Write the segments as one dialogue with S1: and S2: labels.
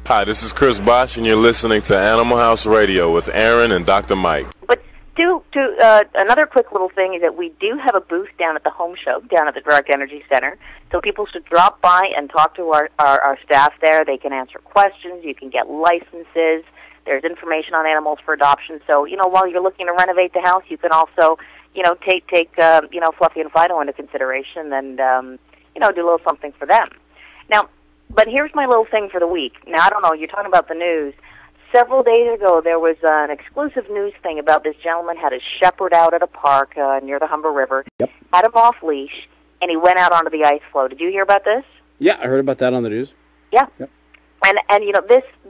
S1: Hi, this is Chris Bosch, and you're listening to Animal House Radio with Aaron and Dr. Mike.
S2: But another quick little thing is that we do have a booth down at the Home Show, down at the Direct Energy Center. So people should drop by and talk to our staff there. They can answer questions. You can get licenses. There's information on animals for adoption. So, while you're looking to renovate the house, you can also, take Fluffy and Fido into consideration and, do a little something for them. Now, but here's my little thing for the week. Now, I don't know, you're talking about the news. Several days ago, there was an exclusive news thing about this gentleman had his shepherd out at a park near the Humber River, had him off-leash, and he went out onto the ice floe. Did you hear about this?
S3: Yeah, I heard about that on the news.
S2: Yeah. Yep. And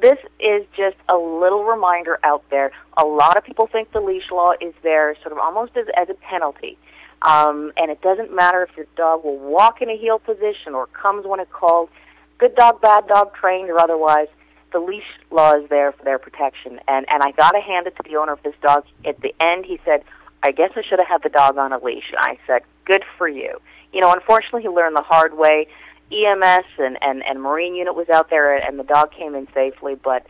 S2: this is just a little reminder out there. A lot of people think the leash law is there sort of almost as a penalty. And it doesn't matter if your dog will walk in a heel position or comes when it's called. Good dog, bad dog, trained or otherwise, the leash law is there for their protection. And I got to hand it to the owner of this dog. At the end, he said, I guess I should have had the dog on a leash. And I said, good for you. Unfortunately, he learned the hard way. EMS and Marine unit was out there, and the dog came in safely. But,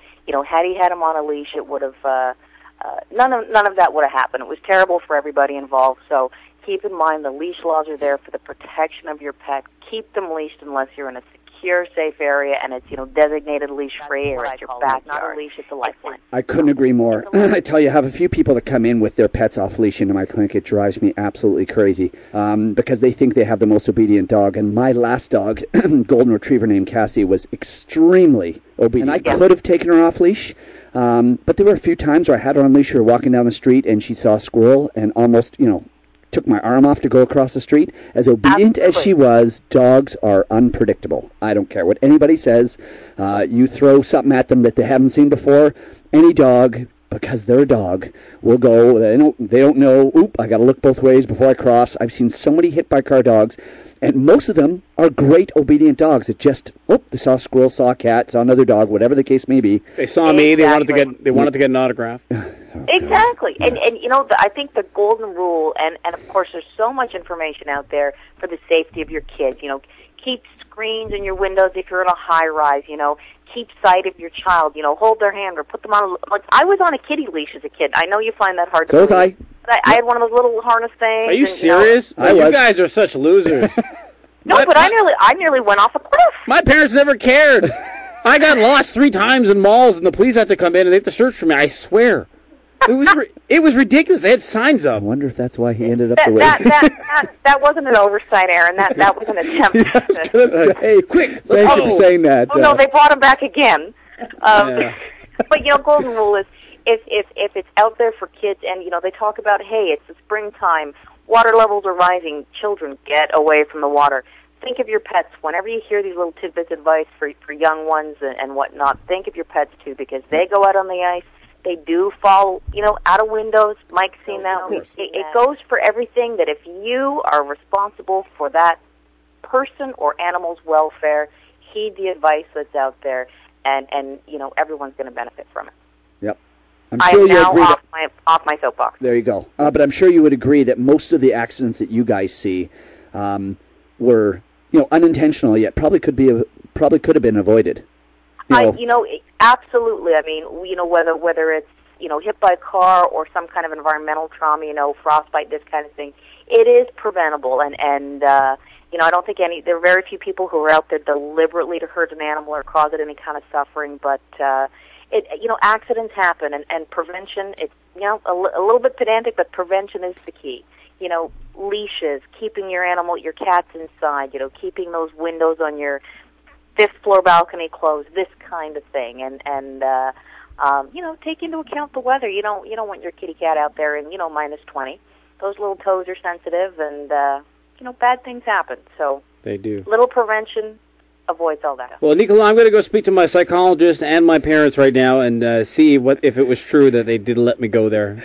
S2: had he had him on a leash, it would have, none of that would have happened. It was terrible for everybody involved. So keep in mind the leash laws are there for the protection of your pet. Keep them leashed unless you're in a secure, safe area, and it's, designated leash-free, or it's your backyard. Not a leash, it's a lifeline.
S4: I couldn't agree more. I tell you, I have a few people that come in with their pets off-leash into my clinic. It drives me absolutely crazy because they think they have the most obedient dog. And my last dog, golden retriever named Cassie, was extremely obedient. And I could have taken her off-leash, but there were a few times where I had her on leash. We were walking down the street, and she saw a squirrel and almost, took my arm off to go across the street. As obedient as she was, dogs are unpredictable. I don't care what anybody says. You throw something at them that they haven't seen before, any dog, because they're a dog, will go. They don't know, oop, I got to look both ways before I cross. I've seen so many hit-by-car dogs, and most of them are great obedient dogs. It just, they saw a squirrel, saw a cat, saw another dog, whatever the case may be.
S3: They saw me. They wanted to get an autograph.
S2: Exactly. And I think the golden rule, and of course there's so much information out there for the safety of your kids. Keep screens in your windows if you're in a high-rise, keep sight of your child, hold their hand or put them on. Like, I was on a kitty leash as a kid. I know you find that hard to believe.
S4: So was I.
S2: But I had one of those little harness things.
S3: Are you serious? You guys are such losers.
S2: But I nearly went off a cliff.
S3: My parents never cared. I got lost 3 times in malls, and the police had to come in and they had to search for me. I swear. It was ridiculous. They had signs up.
S4: I wonder if that's why he ended up the way.
S2: That wasn't an oversight, Aaron. That was an attempt.
S4: I was going to say, quick. Thank you for saying that.
S2: Oh no, they brought him back again. But golden rule is if it's out there for kids, and they talk about, hey, it's the springtime, water levels are rising, children, get away from the water. Think of your pets. Whenever you hear these little tidbits of advice for young ones and whatnot, think of your pets too, because they go out on the ice. They do fall, out of windows. Mike's seen that. It goes for everything that if you are responsible for that person or animal's welfare, heed the advice that's out there, and everyone's going to benefit from it.
S4: Yep. I'm sure you agree
S2: off my soapbox.
S4: There you go. But I'm sure you would agree that most of the accidents that you guys see were, unintentional, yet probably could have been avoided.
S2: Absolutely. I mean, whether it's, hit by a car or some kind of environmental trauma, frostbite, this kind of thing, it is preventable. And I don't think there are very few people who are out there deliberately to hurt an animal or cause it any kind of suffering. But, accidents happen, and prevention, it's, a little bit pedantic, but prevention is the key. Leashes, keeping your animal, your cats inside, keeping those windows on your 5th floor balcony closed, this kind of thing, and take into account the weather. You don't want your kitty cat out there in minus 20. Those little toes are sensitive, and bad things happen. So
S3: they do.
S2: Little prevention avoids all that.
S3: Well, Nicola, I'm going to go speak to my psychologist and my parents right now and see if it was true that they didn't let me go there.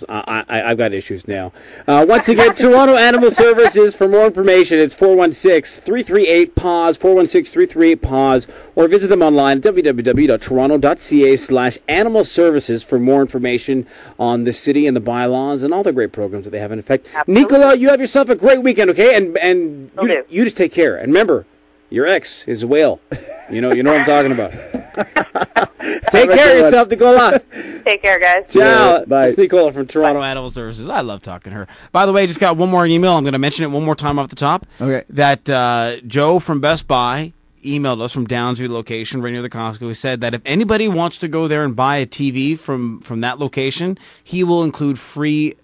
S3: I've got issues now. Once again, Toronto Animal Services. For more information, it's 416-338-PAUSE, 416-338-PAUSE, or visit them online at www.toronto.ca/animal services for more information on the city and the bylaws and all the great programs that they have in effect.
S2: Absolutely.
S3: Nicola, you have yourself a great weekend, okay? And you just take care. And remember, your ex is a whale. You know what I'm talking about. Take care of yourself, Nicola.
S2: Take care, guys.
S3: Ciao.
S4: Yeah, bye.
S3: It's Nicola from Toronto Animal Services. I love talking to her. By the way, just got one more email. I'm going to mention it one more time off the top.
S5: Okay.
S3: That Joe from Best Buy emailed us from Downsview location right near the Costco. He said that if anybody wants to go there and buy a TV from that location, he will include free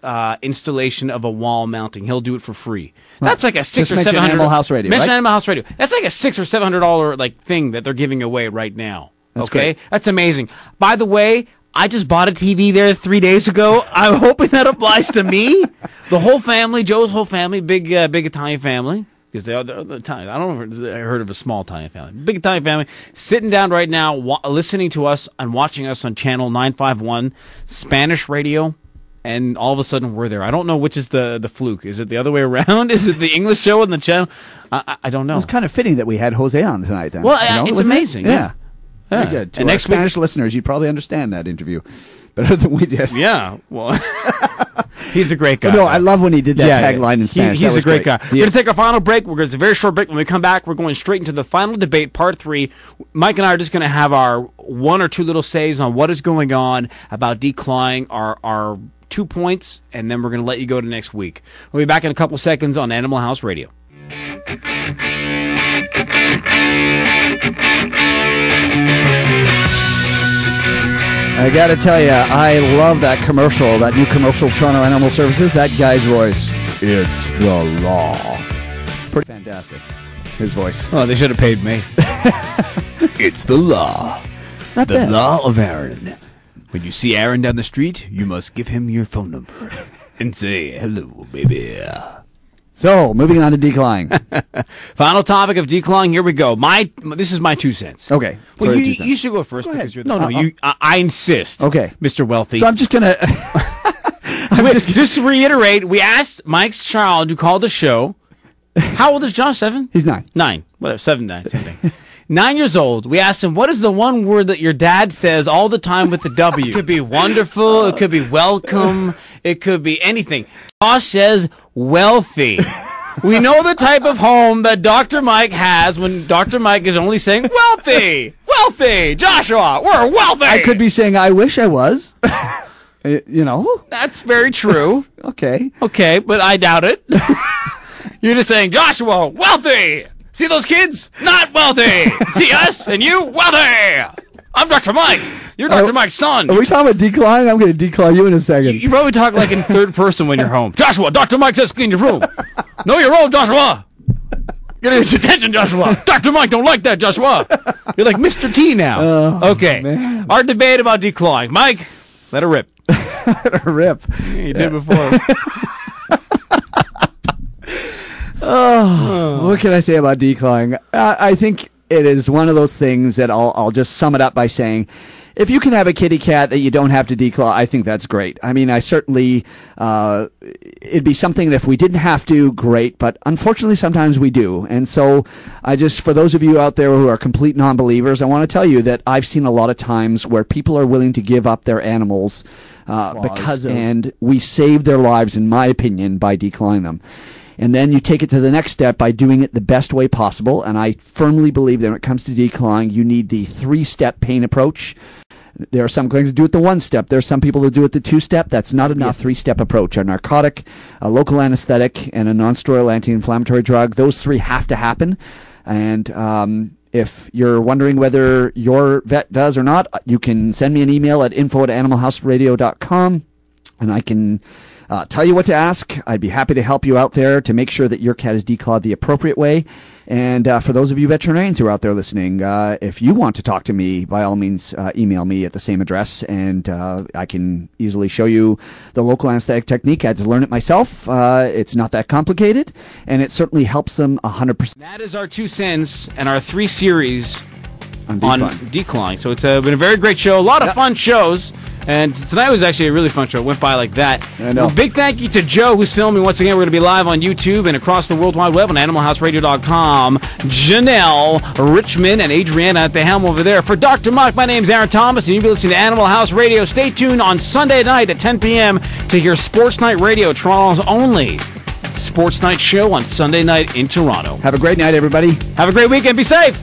S3: installation of a wall mounting. He'll do it for free. That's like a $600 or $700
S5: Animal House Radio,
S3: mention
S5: right?
S3: Animal House Radio. That's like a $600 or $700 like thing that they're giving away right now.
S5: That's
S3: okay,
S5: great.
S3: That's amazing. By the way, I just bought a TV there 3 days ago. I'm hoping that applies to me. The whole family, Joe's whole family, big Italian family. Because they're Italian. I don't know if I heard of a small Italian family. Big Italian family sitting down right now, listening to us and watching us on channel 951, Spanish radio, and all of a sudden we're there. I don't know which is the fluke. Is it the other way around? Is it the English show on the channel? I don't know.
S5: It's kind of fitting that we had Jose on tonight. Then.
S3: Well,
S5: You know,
S3: it's
S5: wasn't it?
S3: amazing.
S5: Yeah.
S3: Yeah.
S5: Very good. To
S3: And
S5: our
S3: next
S5: Spanish listeners, you'd probably understand that interview better than we did.
S3: Yeah, well, he's a great guy.
S5: No, I love when he did that tagline in Spanish.
S3: He's
S5: That was
S3: a great guy. We're
S5: He
S3: going
S5: is.
S3: to take our final break. We're going to a very short break. When we come back, we're going straight into the final debate, part 3. Mike and I are just going to have our one or two little says on what is going on about declawing our 2 points, and then we're going to let you go to next week. We'll be back in a couple seconds on Animal House Radio.
S5: I got to tell you, I love that commercial, that new commercial, Toronto Animal Services. That guy's voice, it's the law. Pretty fantastic, his voice.
S3: Oh, they should have paid me. It's the law.
S5: Not
S3: The
S5: bad.
S3: law of Aaron. When you see Aaron down the street, you must give him your phone number and say, hello, baby.
S5: So, moving on to decline.
S3: Final topic of declawing. Here we go. This is my 2 cents.
S5: Okay.
S3: Well,
S5: Sorry,
S3: you
S5: 2 cents.
S3: you should go first
S5: Go
S3: because
S5: ahead.
S3: you're the I insist.
S5: Okay.
S3: Mr. Wealthy.
S5: So I'm just going to...
S3: just to reiterate, we asked Mike's child who called the show. How old is Josh? 7?
S5: He's 9.
S3: 9. Whatever. 7, 9. Same thing. 9 years old. We asked him, what is the one word that your dad says all the time with the W? It could be wonderful. It could be welcome. It could be anything. Josh says wealthy. We know the type of home that Dr. Mike has when Dr. Mike is only saying wealthy. Wealthy. Joshua, we're wealthy.
S5: I could be saying, I wish I was. You know?
S3: That's very true.
S5: Okay.
S3: Okay, but I doubt it. You're just saying, Joshua, wealthy. See those kids? Not wealthy. See us and you, wealthy. I'm Dr. Mike. You're Dr. Mike's son.
S5: Are we talking about decline? I'm going to decline you in a second.
S3: You probably talk like in third person when you're home. Joshua, Dr. Mike says clean your room. Know your role, Joshua. Get his attention, Joshua. Dr. Mike don't like that, Joshua. You're like Mr. T now.
S5: Oh,
S3: okay.
S5: man.
S3: Our debate about declawing. Mike, let her rip.
S5: Rip.
S3: You did before.
S5: What can I say about declawing? I think it is one of those things that I'll just sum it up by saying, if you can have a kitty cat that you don't have to declaw, I think that's great. I mean, I certainly, it'd be something that if we didn't have to, great, but unfortunately sometimes we do. And so for those of you out there who are complete non-believers, I want to tell you that I've seen a lot of times where people are willing to give up their animals and we save their lives, in my opinion, by declawing them. And then you take it to the next step by doing it the best way possible. And I firmly believe that when it comes to declawing, you need the 3-step pain approach. There are some clinics that do it the 1-step. There are some people that do it the 2-step. That's not enough. 3-step approach. A narcotic, a local anesthetic, and a non-steroidal anti-inflammatory drug. Those 3 have to happen. And if you're wondering whether your vet does or not, you can send me an email at info@animalhouseradio.com, and I can tell you what to ask. I'd be happy to help you out there to make sure that your cat is declawed the appropriate way. And for those of you veterinarians who are out there listening, if you want to talk to me, by all means, email me at the same address, and I can easily show you the local anesthetic technique. I had to learn it myself. It's not that complicated, and it certainly helps them 100%.
S3: That is our 2 cents and our 3 series
S5: On
S3: decline. So it's been a very great show. A lot of fun shows. And tonight was actually a really fun show. It went by like that.
S5: I know.
S3: Well, big thank you to Joe, who's filming. Once again, we're going to be live on YouTube and across the World Wide Web on animalhouseradio.com. Janelle, Richmond, and Adriana at the helm over there. For Dr. Mike, my name's Aaron Thomas, and you'll be listening to Animal House Radio. Stay tuned on Sunday night at 10 p.m. to hear Sports Night Radio, Toronto's only sports night show on Sunday night in Toronto.
S5: Have a great night, everybody.
S3: Have a great weekend. Be safe.